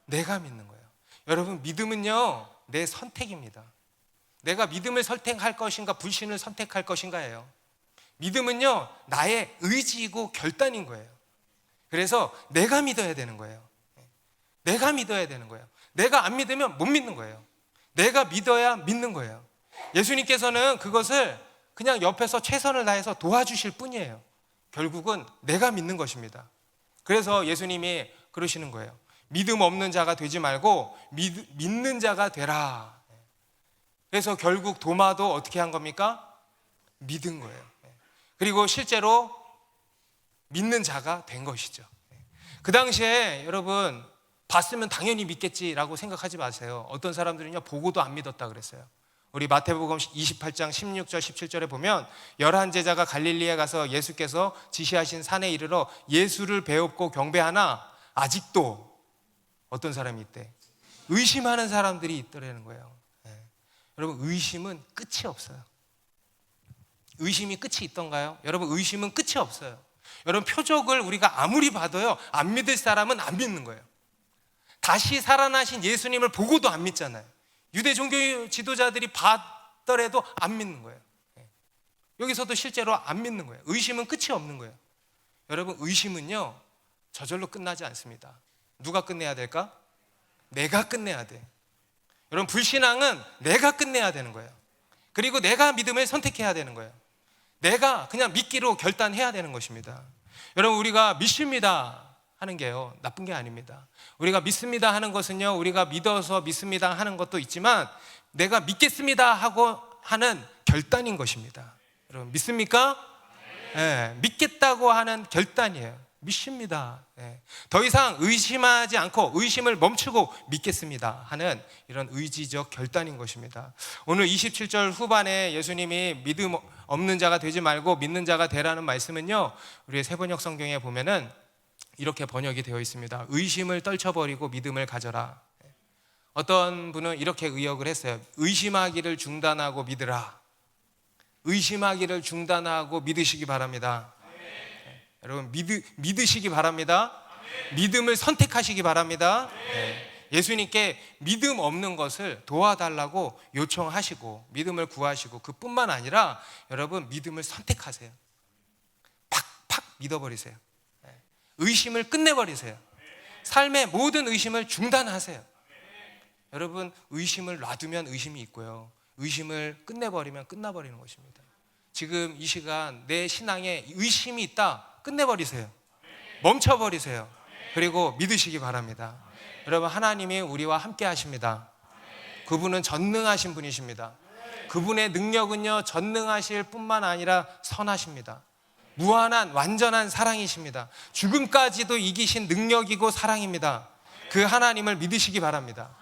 내가 믿는 거예요. 여러분, 믿음은요 내 선택입니다. 내가 믿음을 선택할 것인가 불신을 선택할 것인가예요. 믿음은요 나의 의지이고 결단인 거예요. 그래서 내가 믿어야 되는 거예요. 내가 믿어야 되는 거예요. 내가 안 믿으면 못 믿는 거예요. 내가 믿어야 믿는 거예요. 예수님께서는 그것을 그냥 옆에서 최선을 다해서 도와주실 뿐이에요. 결국은 내가 믿는 것입니다. 그래서 예수님이 그러시는 거예요. 믿음 없는 자가 되지 말고 믿는 자가 되라. 그래서 결국 도마도 어떻게 한 겁니까? 믿은 거예요. 그리고 실제로 믿는 자가 된 것이죠. 그 당시에 여러분, 봤으면 당연히 믿겠지라고 생각하지 마세요. 어떤 사람들은요 보고도 안 믿었다 그랬어요. 우리 마태복음 28장 16절 17절에 보면 11제자가 갈릴리에 가서 예수께서 지시하신 산에 이르러 예수를 배웁고 경배하나 아직도 어떤 사람이 있대? 의심하는 사람들이 있더라는 거예요. 여러분, 의심은 끝이 없어요. 의심이 끝이 있던가요? 여러분, 의심은 끝이 없어요. 여러분, 표적을 우리가 아무리 봐도요 안 믿을 사람은 안 믿는 거예요. 다시 살아나신 예수님을 보고도 안 믿잖아요. 유대 종교 지도자들이 봤더라도 안 믿는 거예요. 여기서도 실제로 안 믿는 거예요. 의심은 끝이 없는 거예요. 여러분, 의심은요 저절로 끝나지 않습니다. 누가 끝내야 될까? 내가 끝내야 돼. 여러분, 불신앙은 내가 끝내야 되는 거예요. 그리고 내가 믿음을 선택해야 되는 거예요. 내가 그냥 믿기로 결단해야 되는 것입니다. 여러분, 우리가 믿습니다 하는 게요 나쁜 게 아닙니다. 우리가 믿습니다 하는 것은요 우리가 믿어서 믿습니다 하는 것도 있지만 내가 믿겠습니다 하고 하는 결단인 것입니다. 여러분, 믿습니까? 네, 믿겠다고 하는 결단이에요. 믿습니다. 네. 더 이상 의심하지 않고 의심을 멈추고 믿겠습니다 하는 이런 의지적 결단인 것입니다. 오늘 27절 후반에 예수님이 믿음 없는 자가 되지 말고 믿는 자가 되라는 말씀은요 우리의 세번역 성경에 보면은 이렇게 번역이 되어 있습니다. 의심을 떨쳐버리고 믿음을 가져라. 어떤 분은 이렇게 의역을 했어요. 의심하기를 중단하고 믿으라. 의심하기를 중단하고 믿으시기 바랍니다. 여러분, 믿으시기 바랍니다. 믿음을 선택하시기 바랍니다. 예수님께 믿음 없는 것을 도와달라고 요청하시고 믿음을 구하시고 그뿐만 아니라 여러분, 믿음을 선택하세요. 팍팍 믿어버리세요. 의심을 끝내버리세요. 삶의 모든 의심을 중단하세요. 여러분, 의심을 놔두면 의심이 있고요 의심을 끝내버리면 끝나버리는 것입니다. 지금 이 시간 내 신앙에 의심이 있다, 끝내버리세요. 멈춰버리세요. 그리고 믿으시기 바랍니다. 여러분, 하나님이 우리와 함께 하십니다. 그분은 전능하신 분이십니다. 그분의 능력은요, 전능하실 뿐만 아니라 선하십니다. 무한한 완전한 사랑이십니다. 죽음까지도 이기신 능력이고 사랑입니다. 그 하나님을 믿으시기 바랍니다.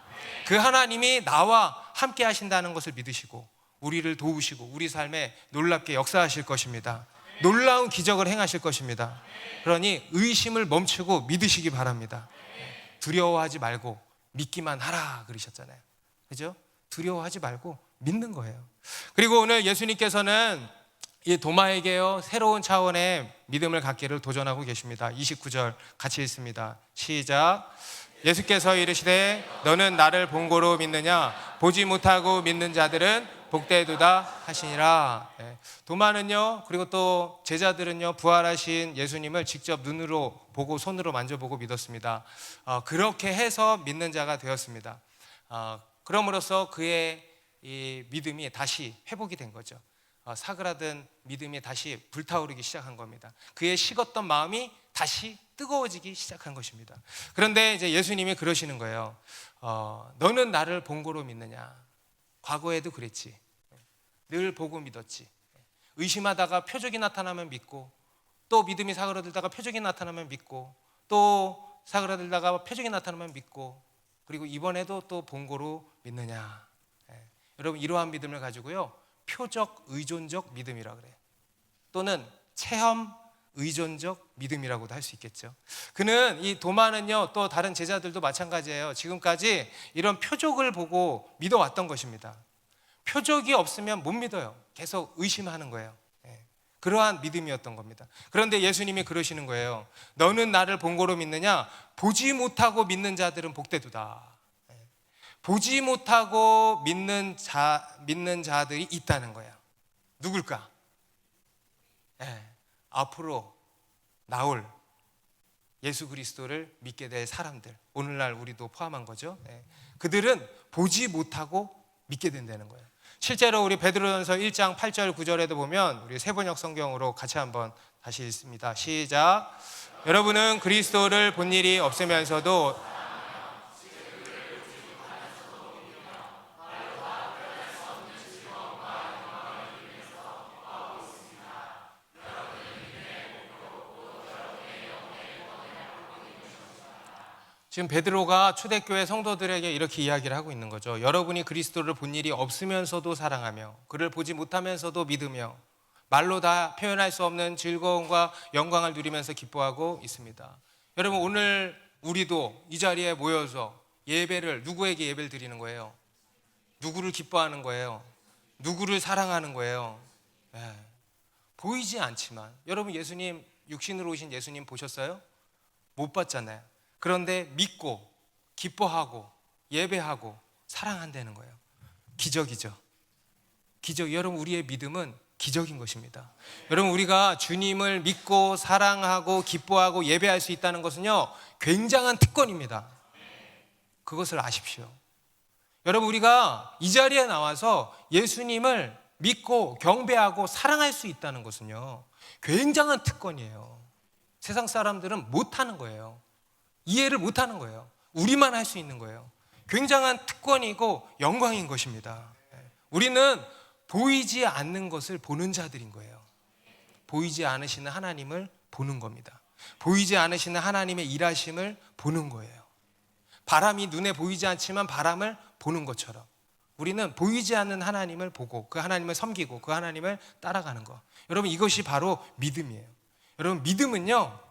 그 하나님이 나와 함께 하신다는 것을 믿으시고 우리를 도우시고 우리 삶에 놀랍게 역사하실 것입니다. 놀라운 기적을 행하실 것입니다. 그러니 의심을 멈추고 믿으시기 바랍니다. 두려워하지 말고 믿기만 하라 그러셨잖아요. 그죠? 두려워하지 말고 믿는 거예요. 그리고 오늘 예수님께서는 이 도마에게요, 새로운 차원의 믿음을 갖기를 도전하고 계십니다. 29절 같이 읽습니다. 시작. 예수께서 이르시되 너는 나를 본 거로 믿느냐? 보지 못하고 믿는 자들은 복되도다 하시니라. 도마는요, 그리고 또 제자들은요, 부활하신 예수님을 직접 눈으로 보고 손으로 만져보고 믿었습니다. 그렇게 해서 믿는 자가 되었습니다. 그럼으로써 그의 이 믿음이 다시 회복이 된 거죠. 사그라든 믿음이 다시 불타오르기 시작한 겁니다. 그의 식었던 마음이 다시 뜨거워지기 시작한 것입니다. 그런데 이제 예수님이 그러시는 거예요. 너는 나를 본 거로 믿느냐? 과거에도 그랬지. 늘 보고 믿었지. 의심하다가 표적이 나타나면 믿고, 또 믿음이 사그라들다가 표적이 나타나면 믿고, 또 사그라들다가 표적이 나타나면 믿고, 그리고 이번에도 또 본 거로 믿느냐? 여러분, 이러한 믿음을 가지고요, 표적 의존적 믿음이라 그래요. 또는 체험 의존적 믿음이라고도 할 수 있겠죠. 그는 이 도마는요, 또 다른 제자들도 마찬가지예요. 지금까지 이런 표적을 보고 믿어왔던 것입니다. 표적이 없으면 못 믿어요. 계속 의심하는 거예요. 그러한 믿음이었던 겁니다. 그런데 예수님이 그러시는 거예요. 너는 나를 본 거로 믿느냐? 보지 못하고 믿는 자들은 복되도다. 보지 못하고 믿는 자들이 있다는 거예요. 누굴까? 앞으로 나올 예수 그리스도를 믿게 될 사람들, 오늘날 우리도 포함한 거죠. 그들은 보지 못하고 믿게 된다는 거예요. 실제로 우리 베드로전서 1장 8절 9절에도 보면, 우리 세번역 성경으로 같이 한번 다시 읽습니다. 시작. 여러분은 그리스도를 본 일이 없으면서도 지금 베드로가 초대교회 성도들에게 이렇게 이야기를 하고 있는 거죠. 여러분이 그리스도를 본 일이 없으면서도 사랑하며 그를 보지 못하면서도 믿으며 말로 다 표현할 수 없는 즐거움과 영광을 누리면서 기뻐하고 있습니다. 여러분, 오늘 우리도 이 자리에 모여서 예배를, 누구에게 예배를 드리는 거예요? 누구를 기뻐하는 거예요? 누구를 사랑하는 거예요? 보이지 않지만, 여러분, 예수님, 육신으로 오신 예수님 보셨어요? 못 봤잖아요. 그런데 믿고 기뻐하고 예배하고 사랑한다는 거예요. 기적이죠. 기적. 여러분, 우리의 믿음은 기적인 것입니다. 여러분, 우리가 주님을 믿고 사랑하고 기뻐하고 예배할 수 있다는 것은요, 굉장한 특권입니다. 그것을 아십시오. 여러분, 우리가 이 자리에 나와서 예수님을 믿고 경배하고 사랑할 수 있다는 것은요, 굉장한 특권이에요. 세상 사람들은 못하는 거예요. 이해를 못하는 거예요. 우리만 할 수 있는 거예요. 굉장한 특권이고 영광인 것입니다. 우리는 보이지 않는 것을 보는 자들인 거예요. 보이지 않으시는 하나님을 보는 겁니다. 보이지 않으시는 하나님의 일하심을 보는 거예요. 바람이 눈에 보이지 않지만 바람을 보는 것처럼 우리는 보이지 않는 하나님을 보고 그 하나님을 섬기고 그 하나님을 따라가는 것. 여러분, 이것이 바로 믿음이에요. 여러분, 믿음은요,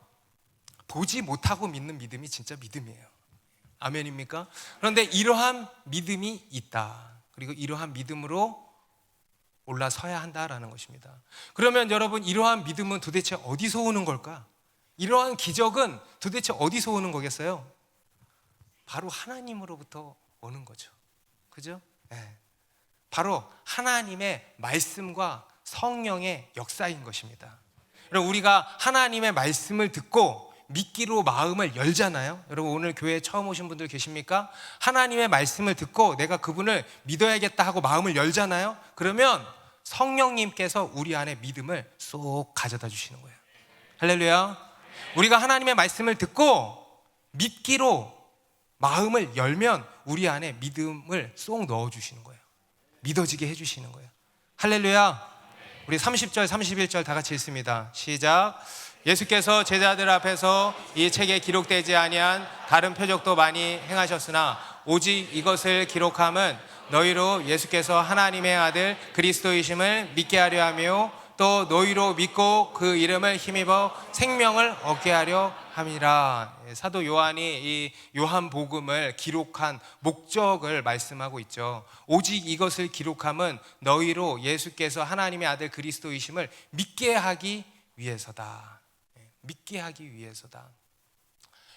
보지 못하고 믿는 믿음이 진짜 믿음이에요. 아멘입니까? 그런데 이러한 믿음이 있다. 그리고 이러한 믿음으로 올라서야 한다라는 것입니다. 그러면 여러분, 이러한 믿음은 도대체 어디서 오는 걸까? 이러한 기적은 도대체 어디서 오는 거겠어요? 바로 하나님으로부터 오는 거죠. 그죠? 바로 하나님의 말씀과 성령의 역사인 것입니다. 여러분, 우리가 하나님의 말씀을 듣고 믿기로 마음을 열잖아요. 여러분, 오늘 교회에 처음 오신 분들 계십니까? 하나님의 말씀을 듣고 내가 그분을 믿어야겠다 하고 마음을 열잖아요. 그러면 성령님께서 우리 안에 믿음을 쏙 가져다 주시는 거예요. 할렐루야. 우리가 하나님의 말씀을 듣고 믿기로 마음을 열면 우리 안에 믿음을 쏙 넣어주시는 거예요. 믿어지게 해주시는 거예요. 할렐루야. 우리 30절 31절 다 같이 읽습니다. 시작. 예수께서 제자들 앞에서 이 책에 기록되지 아니한 다른 표적도 많이 행하셨으나 오직 이것을 기록함은 너희로 예수께서 하나님의 아들 그리스도이심을 믿게 하려 하며 또 너희로 믿고 그 이름을 힘입어 생명을 얻게 하려 함이라. 사도 요한이 이 요한복음을 기록한 목적을 말씀하고 있죠. 오직 이것을 기록함은 너희로 예수께서 하나님의 아들 그리스도이심을 믿게 하기 위해서다. 믿게 하기 위해서다.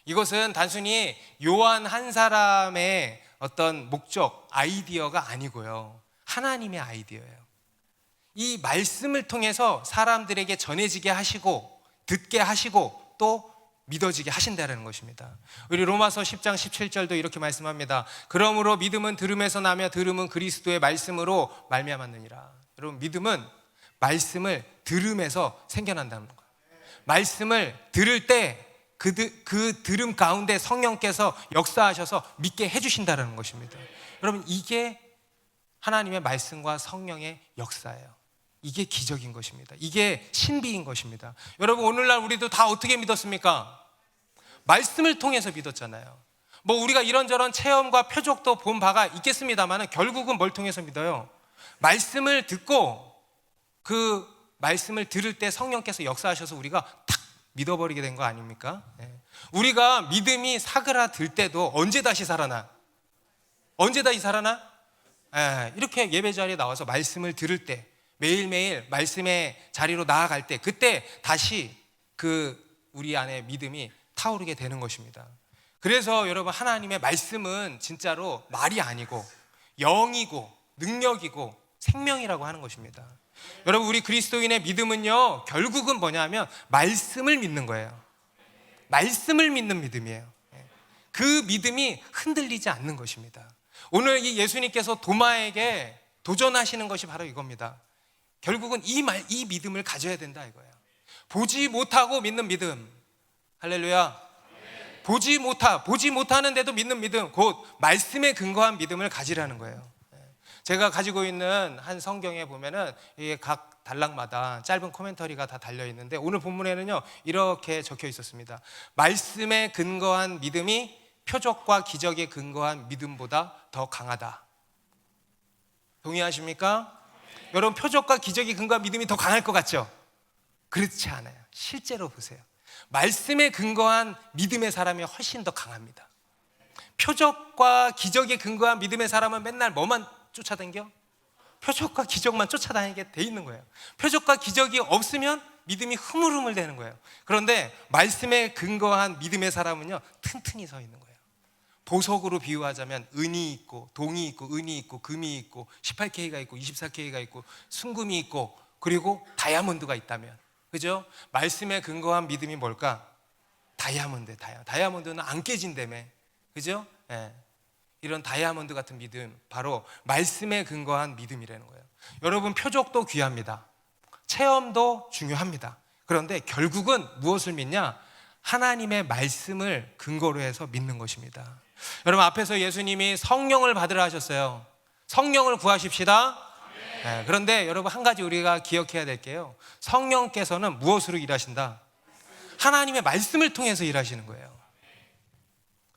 이것은 단순히 요한 한 사람의 어떤 목적, 아이디어가 아니고요. 하나님의 아이디어예요. 이 말씀을 통해서 사람들에게 전해지게 하시고 듣게 하시고 또 믿어지게 하신다는 것입니다. 우리 로마서 10장 17절도 이렇게 말씀합니다. 그러므로 믿음은 들음에서 나며 들음은 그리스도의 말씀으로 말미암았느니라. 여러분, 믿음은 말씀을 들음에서 생겨난다는 거예요. 말씀을 들을 때 그 들음 가운데 성령께서 역사하셔서 믿게 해주신다는 것입니다. 여러분, 이게 하나님의 말씀과 성령의 역사예요. 이게 기적인 것입니다. 이게 신비인 것입니다. 여러분, 오늘날 우리도 다 어떻게 믿었습니까? 말씀을 통해서 믿었잖아요. 뭐 우리가 이런저런 체험과 표적도 본 바가 있겠습니다만 결국은 뭘 통해서 믿어요? 말씀을 듣고 그 말씀을 들을 때 성령께서 역사하셔서 우리가 탁 믿어버리게 된 거 아닙니까? 우리가 믿음이 사그라들 때도 언제 다시 살아나? 언제 다시 살아나? 이렇게 예배 자리에 나와서 말씀을 들을 때, 매일매일 말씀의 자리로 나아갈 때, 그때 다시 우리 안에 믿음이 타오르게 되는 것입니다. 그래서 여러분, 하나님의 말씀은 진짜로 말이 아니고 영이고 능력이고 생명이라고 하는 것입니다. 여러분, 우리 그리스도인의 믿음은요, 결국은 뭐냐면 말씀을 믿는 거예요. 말씀을 믿는 믿음이에요. 그 믿음이 흔들리지 않는 것입니다. 오늘 이 예수님께서 도마에게 도전하시는 것이 바로 이겁니다. 결국은 이 믿음을 가져야 된다 이거예요. 보지 못하고 믿는 믿음. 할렐루야. 보지 못하는데도 믿는 믿음, 곧 말씀에 근거한 믿음을 가지라는 거예요. 제가 가지고 있는 한 성경에 보면은 이게 각 단락마다 짧은 코멘터리가 다 달려 있는데, 오늘 본문에는요 이렇게 적혀 있었습니다. 말씀에 근거한 믿음이 표적과 기적에 근거한 믿음보다 더 강하다. 동의하십니까? 여러분, 표적과 기적에 근거한 믿음이 더 강할 것 같죠? 그렇지 않아요. 실제로 보세요. 말씀에 근거한 믿음의 사람이 훨씬 더 강합니다. 표적과 기적에 근거한 믿음의 사람은 맨날 뭐만 쫓아다녀? 표적과 기적만 쫓아다니게 돼 있는 거예요. 표적과 기적이 없으면 믿음이 흐물흐물 되는 거예요. 그런데 말씀에 근거한 믿음의 사람은요 튼튼히 서 있는 거예요. 보석으로 비유하자면 은이 있고 동이 있고 은이 있고 금이 있고 18K가 있고 24K가 있고 순금이 있고 그리고 다이아몬드가 있다면, 그죠? 말씀에 근거한 믿음이 뭘까? 다이아몬드는 안 깨진다며, 그죠? 이런 다이아몬드 같은 믿음, 바로 말씀에 근거한 믿음이라는 거예요. 여러분, 표적도 귀합니다. 체험도 중요합니다. 그런데 결국은 무엇을 믿냐? 하나님의 말씀을 근거로 해서 믿는 것입니다. 여러분, 앞에서 예수님이 성령을 받으라 하셨어요. 성령을 구하십시다. 그런데 여러분, 한 가지 우리가 기억해야 될 게요, 성령께서는 무엇으로 일하신다? 하나님의 말씀을 통해서 일하시는 거예요.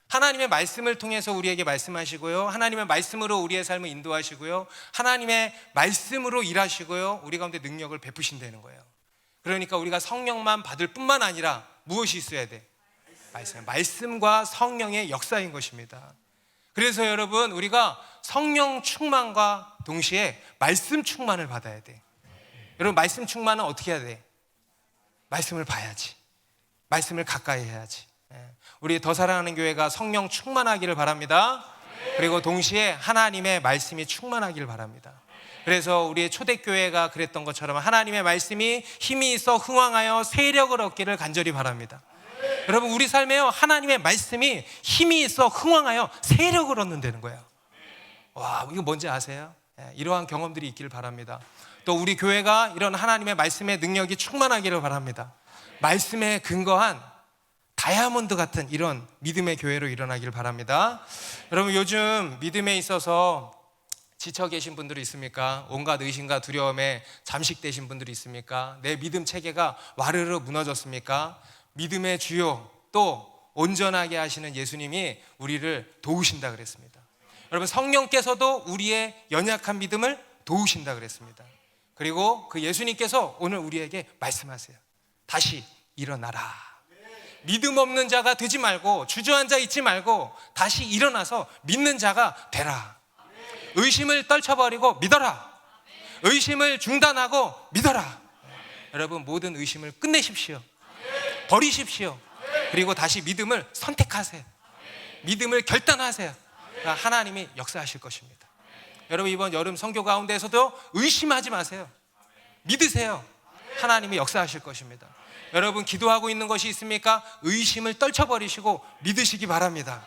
하나님의 말씀을 통해서 우리에게 말씀하시고요, 하나님의 말씀으로 우리의 삶을 인도하시고요, 하나님의 말씀으로 일하시고요, 우리 가운데 능력을 베푸신다는 거예요. 그러니까 우리가 성령만 받을 뿐만 아니라 무엇이 있어야 돼? 말씀과 성령의 역사인 것입니다. 그래서 여러분, 우리가 성령 충만과 동시에 말씀 충만을 받아야 돼. 여러분, 말씀 충만은 어떻게 해야 돼? 말씀을 봐야지. 말씀을 가까이 해야지. 우리 더 사랑하는 교회가 성령 충만하기를 바랍니다. 그리고 동시에 하나님의 말씀이 충만하기를 바랍니다. 그래서 우리의 초대교회가 그랬던 것처럼 하나님의 말씀이 힘이 있어 흥왕하여 세력을 얻기를 간절히 바랍니다. 여러분, 우리 삶에요, 하나님의 말씀이 힘이 있어 흥왕하여 세력을 얻는다는 거예요. 와, 이거 뭔지 아세요? 이러한 경험들이 있기를 바랍니다. 또 우리 교회가 이런 하나님의 말씀의 능력이 충만하기를 바랍니다. 말씀에 근거한 다이아몬드 같은 이런 믿음의 교회로 일어나길 바랍니다. 여러분, 요즘 믿음에 있어서 지쳐 계신 분들이 있습니까? 온갖 의심과 두려움에 잠식되신 분들이 있습니까? 내 믿음 체계가 와르르 무너졌습니까? 믿음의 주요 또 온전하게 하시는 예수님이 우리를 도우신다 그랬습니다. 여러분, 성령께서도 우리의 연약한 믿음을 도우신다 그랬습니다. 그리고 그 예수님께서 오늘 우리에게 말씀하세요. 다시 일어나라. 믿음 없는 자가 되지 말고 주저앉아 있지 말고 다시 일어나서 믿는 자가 되라. 의심을 떨쳐버리고 믿어라. 의심을 중단하고 믿어라. 여러분, 모든 의심을 끝내십시오. 버리십시오. 그리고 다시 믿음을 선택하세요. 믿음을 결단하세요. 하나님이 역사하실 것입니다. 여러분, 이번 여름 선교 가운데에서도 의심하지 마세요. 믿으세요. 하나님이 역사하실 것입니다. 여러분, 기도하고 있는 것이 있습니까? 의심을 떨쳐버리시고 믿으시기 바랍니다.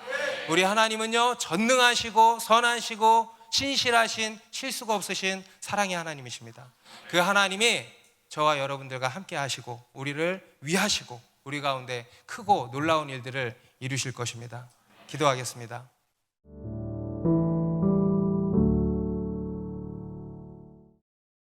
우리 하나님은요, 전능하시고 선하시고 신실하신 실수가 없으신 사랑의 하나님이십니다. 그 하나님이 저와 여러분들과 함께 하시고 우리를 위하시고 우리 가운데 크고 놀라운 일들을 이루실 것입니다. 기도하겠습니다.